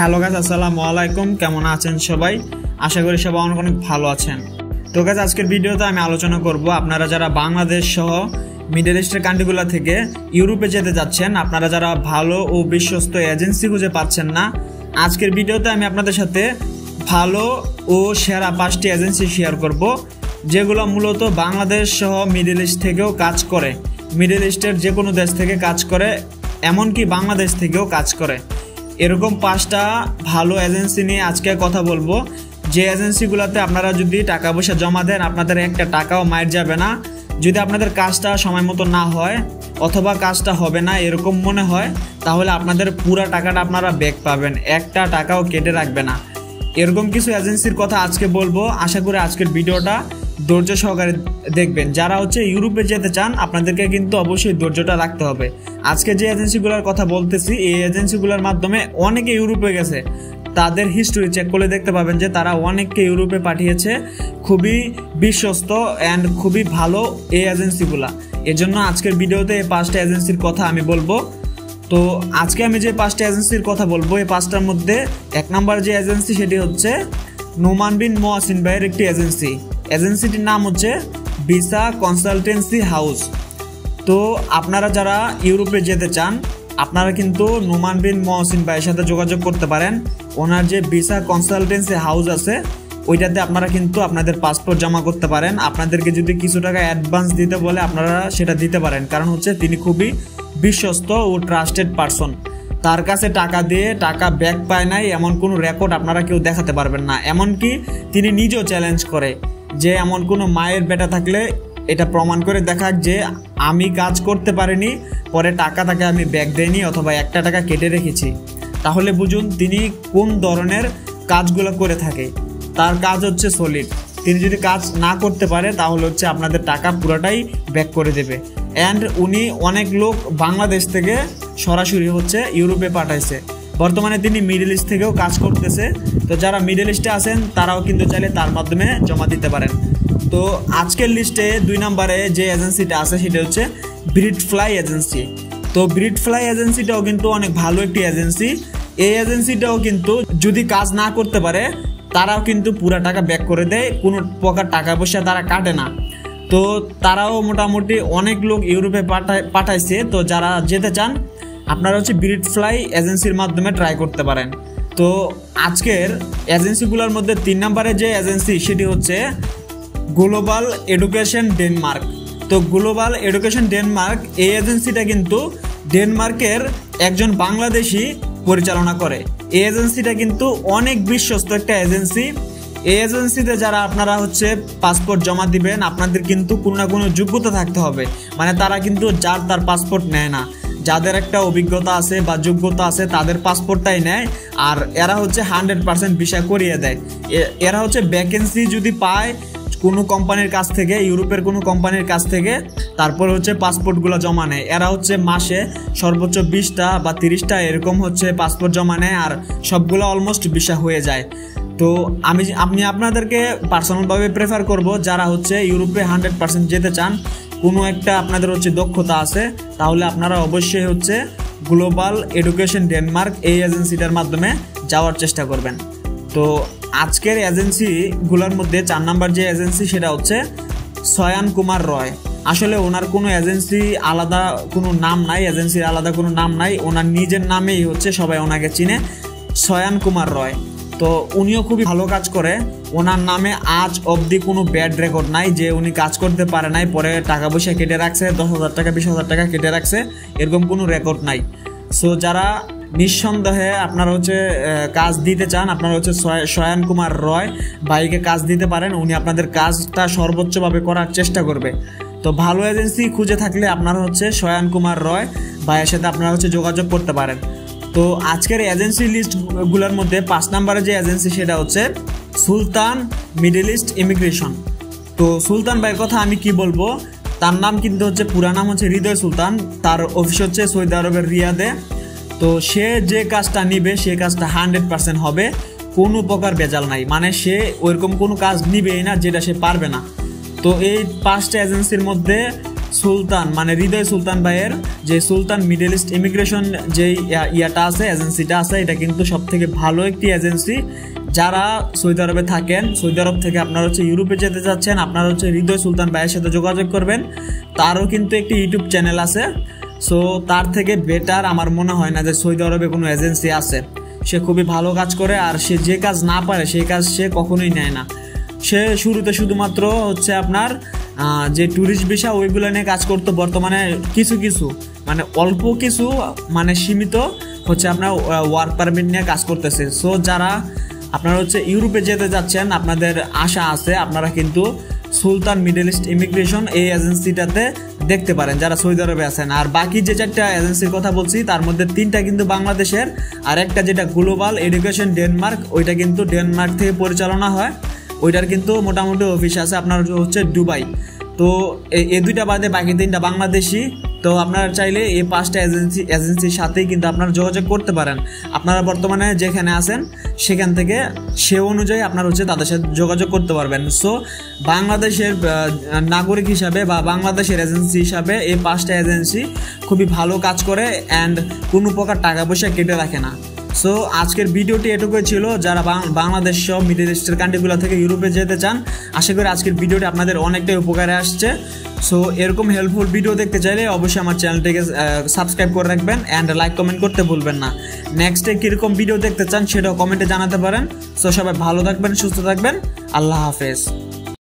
Hello guys, আসসালামু আলাইকুম। কেমন আছেন সবাই? আশা করি সবাই অনেক অনেক ভালো আছেন। তো গাইস, আজকের ভিডিওতে আমি আলোচনা করব আপনারা যারা বাংলাদেশ সহ মিডল ইস্টের কান্ট্রিগুলো থেকে ইউরোপে যেতে যাচ্ছেন, আপনারা যারা ভালো ও বিশ্বস্ত এজেন্সি খুঁজে পাচ্ছেন না, আজকের ভিডিওতে আমি আপনাদের সাথে ভালো ও সেরা 5টি এজেন্সি শেয়ার করব, যেগুলো মূলত বাংলাদেশ সহ মিডল ইস্ট থেকেও কাজ করে, মিডল ইস্টের যে কোনো দেশ থেকে কাজ করে, এমনকি বাংলাদেশ থেকেও কাজ করে। এরকম 5টা ভালো এজেন্সি নিয়ে আজকে কথা বলবো, যে এজেন্সিগুলোতে আপনারা যদি টাকা পয়সা জমা দেন আপনাদের একটা টাকাও মাইর যাবে না। যদি আপনাদের কাজটা সময় মতো না হয় অথবা কাজটা হবে না এরকম মনে হয়, তাহলে আপনাদের পুরো টাকাটা আপনারা ব্যাক পাবেন, একটা টাকাও কেটে রাখবে না। এরকম কিছু এজেন্সির কথা আজকে বলবো। আশা করি আজকের ভিডিওটা ধৈর্য সহকারে দেখবেন। যারা ইউরোপে যেতে চান আপনাদেরকে কিন্তু অবশ্যই ধৈর্যটা রাখতে হবে। আজকে যে এজেন্সিগুলোর কথা বলতেছি, এই এজেন্সিগুলোর মাধ্যমে অনেকে ইউরোপে গেছে, তাদের হিস্টোরি চেক করলে দেখতে পাবেন যে তারা অনেককে ইউরোপে পাঠিয়েছে। খুবই বিশ্বস্ত অ্যান্ড খুবই ভালো এই এজেন্সিগুলা। এজন্য আজকের ভিডিওতে এই 5টা এজেন্সির কথা আমি বলবো। তো আজকে আমি যে 5টা এজেন্সির কথা বলবো, এই 5টার মধ্যে 1 নম্বর যে এজেন্সি সেটি হচ্ছে নোমান বিন মহসিন ভাইয়ের একটি এজেন্সি। এজেন্সিটির নাম হচ্ছে ভিসা কনসালটেন্সি হাউস। তো আপনারা যারা ইউরোপে যেতে চান আপনারা কিন্তু নোমান বিন মহসিন ভাইয়ের সাথে যোগাযোগ করতে পারেন। ওনার যে ভিসা কনসালটেন্সি হাউস আছে ওইটাতে আপনারা কিন্তু আপনাদের পাসপোর্ট জমা করতে পারেন। আপনাদেরকে যদি কিছু টাকা অ্যাডভান্স দিতে বলে আপনারা সেটা দিতে পারেন, কারণ তিনি খুবই বিশ্বস্ত ও ট্রাস্টেড পারসন। তার কাছে টাকা দিয়ে টাকা ব্যাক পায় নাই এমন কোনো রেকর্ড আপনারা কেউ দেখাতে পারবেন না। এমনকি তিনি নিজেও চ্যালেঞ্জ করে যে এমন কোনো মায়ের বেটা থাকলে এটা প্রমাণ করে দেখাক যে আমি কাজ করতে পারিনি, পরে টাকা তাকে আমি ব্যাক দেইনি অথবা একটা টাকা কেটে রেখেছি। তাহলে বুঝুন তিনি কোন ধরনের কাজগুলো করে থাকে। তার কাজ হচ্ছে সলিড। তিনি যদি কাজ না করতে পারে তাহলে আপনাদের টাকা পুরোটাই ব্যাক করে দেবে। অ্যান্ড উনি অনেক লোক বাংলাদেশ থেকে সরাসরি ইউরোপে পাঠাইছে। বর্তমানে তিনি মিডল ইস্ট থেকেও কাজ করতেছে। তো যারা মিডল ইস্টে আছেন তারাও কিন্তু চাইলে তার মাধ্যমে জমা দিতে পারেন। তো আজকের লিস্টে 2 নম্বরে যে এজেন্সিটা আছে সেটা হচ্ছে ব্রিট ফ্লাই এজেন্সি। তো ব্রিট ফ্লাই এজেন্সিটাও কিন্তু অনেক ভালো একটি এজেন্সি। এই এজেন্সিটাও কিন্তু যদি কাজ না করতে পারে তারাও কিন্তু পুরো টাকা ব্যাক করে দেয়, কোনো প্রকার টাকা পয়সা তারা কাটে না। তো তারাও মোটামুটি অনেক লোক ইউরোপে পাঠাইছে। তো যারা যেতে চান আপনারা ব্রিট ফ্লাই এজেন্সির মাধ্যমে ট্রাই করতে পারেন। তো আজকের এজেন্সিগুলোর মধ্যে 3 নম্বরে যে এজেন্সি সেটি হচ্ছে গ্লোবাল এডুকেশন ডেনমার্ক। তো গ্লোবাল এডুকেশন ডেনমার্ক এই এজেন্সিটা কিন্তু ডেনমার্কের একজন বাংলাদেশি পরিচালনা করে। এই এজেন্সিটা কিন্তু অনেক বিশ্বস্ত একটা এজেন্সি। এই এজেন্সিতে যারা আপনারা পাসপোর্ট জমা দিবেন আপনাদের কিন্তু কোনো না কোনো যোগ্যতা থাকতে হবে। মানে তারা কিন্তু যার তার পাসপোর্ট নেয় না, যাদের একটা অভিজ্ঞতা আছে বা যোগ্যতা আছে তাদের পাসপোর্টটাই নেয়। আর এরা 100% ভিসা করিয়ে দেয়। এরা ভ্যাকেন্সি যদি পায় কোনো কোম্পানির কাছ থেকে, ইউরোপের কোনো কোম্পানির কাছ থেকে, তারপরে পাসপোর্টগুলো জমা নেয়। এরা মাসে সর্বোচ্চ 20টা বা 30টা এরকম পাসপোর্ট জমা নেয়, আর সবগুলো অলমোস্ট ভিসা হয়ে যায়। তো আমি আপনাদেরকে পার্সোনালভাবে প্রেফার করব যারা ইউরোপে 100% যেতে চান, কোনো একটা আপনাদের দক্ষতা আছে, তাহলে আপনারা অবশ্যই গ্লোবাল এডুকেশন ডেনমার্ক এই এজেন্সিটার মাধ্যমে যাওয়ার চেষ্টা করবেন। তো আজকের এজেন্সিগুলোর মধ্যে 4 নম্বর যে এজেন্সি সেটা হচ্ছে শয়ান কুমার রয়। আসলে ওনার কোনো এজেন্সি আলাদা কোনো নাম নাই, এজেন্সির আলাদা কোনো নাম নাই, ওনার নিজের নামেই সবাই ওনাকে চিনে, শয়ান কুমার রয়। তো উনিও খুবই ভালো কাজ করে। ওনার নামে আজ অবধি কোনো ব্যাড রেকর্ড নাই যে উনি কাজ করতে পারে নাই, পরে টাকা পয়সা কেটে রাখছে, 10,000 টাকা 20,000 টাকা কেটে রাখছে, এরকম কোনো রেকর্ড নাই। সো যারা নিঃসন্দেহে আপনারা কাজ দিতে চান আপনারা শয়ান কুমার রয় ভাইকে কাজ দিতে পারেন। উনি আপনাদের কাজটা সর্বোচ্চভাবে করার চেষ্টা করবে। তো ভালো এজেন্সি খুঁজে থাকলে আপনারা শয়ান কুমার রয় ভাইয়ের সাথে আপনারা যোগাযোগ করতে পারেন। তো আজকের এজেন্সি লিস্টগুলোর মধ্যে 5 নম্বরে যে এজেন্সি সেটা হচ্ছে সুলতান মিডল ইস্ট ইমিগ্রেশন। তো সুলতান ভাইয়ের কথা আমি কি বলবো, তার নাম কিন্তু পুরা নাম হৃদয় সুলতান। তার অফিস সৌদি আরবের রিয়াদে। তো সে যে কাজটা নিবে সে কাজটা 100% হবে, কোনো প্রকার ভেজাল নাই। মানে সে ওইরকম কোনো কাজ নিবেই না যেটা সে পারবে না। তো এই 5টা এজেন্সির মধ্যে সুলতান মানে হৃদয় সুলতান ভাইয়ের যে সুলতান মিডল ইস্ট ইমিগ্রেশন যে ইয়াটা আছে, এজেন্সিটা আছে, এটা কিন্তু সব থেকে ভালো একটি এজেন্সি। যারা সৌদি আরবে থাকেন, সৌদি আরব থেকে আপনারা হচ্ছে ইউরোপে যেতে চাচ্ছেন, আপনারা হচ্ছে হৃদয় সুলতান ভাইয়ের সাথে যোগাযোগ করবেন। তারও কিন্তু একটি ইউটিউব চ্যানেল আছে। সো তার থেকে বেটার আমার মনে হয় না যে সৌদি আরবে কোনো এজেন্সি আছে। সে খুবই ভালো কাজ করে, আর সে যে কাজ না পারে সেই কাজ সে কখনোই নেয় না। সে শুরুতে শুধুমাত্র হচ্ছে আপনার যে ট্যুরিস্ট ভিসা ওইগুলো নিয়ে কাজ করতো, বর্তমানে কিছু কিছু মানে অল্প কিছু মানে সীমিত হচ্ছে আপনার ওয়ার্ক পারমিট নিয়ে কাজ করতেছে। সো যারা আপনারা হচ্ছে ইউরোপে যেতে যাচ্ছেন, আপনাদের আশা আছে, আপনারা কিন্তু সুলতান মিডল ইস্ট ইমিগ্রেশন এই এজেন্সিটাতে দেখতে পারেন যারা সৌদি আরবে আছেন। আর বাকি যে 4টা এজেন্সির কথা বলছি তার মধ্যে 3টা কিন্তু বাংলাদেশের, আর একটা যেটা গ্লোবাল এডুকেশন ডেনমার্ক, ওইটা কিন্তু ডেনমার্ক থেকে পরিচালনা হয়। ওইটার কিন্তু মোটামুটি অফিস আছে আপনার হচ্ছে দুবাই। তো এই 2টা বাদে বাকি 3টা বাংলাদেশি। তো আপনারা চাইলে এই 5টা এজেন্সির সাথেই কিন্তু আপনারা যোগাযোগ করতে পারেন। আপনারা বর্তমানে যেখানে আছেন সেখান থেকে সে অনুযায়ী আপনারা হচ্ছে তাদের সাথে যোগাযোগ করতে পারবেন। সো বাংলাদেশের নাগরিক হিসাবে বা বাংলাদেশের এজেন্সি হিসাবে এই 5টা এজেন্সি খুবই ভালো কাজ করে অ্যান্ড কোনো প্রকার টাকা পয়সা কেটে রাখে না। সো আজকের ভিডিওটি এটুকুই ছিল। যারা বাংলাদেশ সহ মিডল ইস্টের কান্ট্রিগুলো থেকে ইউরোপে যেতে চান, আশা করি আজকের ভিডিওটি আপনাদের অনেকটাই উপকারে আসছে। সো এরকম হেল্পফুল ভিডিও দেখতে চাইলে অবশ্যই আমার চ্যানেলটিকে সাবস্ক্রাইব করে রাখবেন অ্যান্ড লাইক কমেন্ট করতে ভুলবেন না। নেক্সটে কীরকম ভিডিও দেখতে চান সেটাও কমেন্টে জানাতে পারেন। সো সবাই ভালো থাকবেন, সুস্থ থাকবেন, আল্লাহ হাফেজ।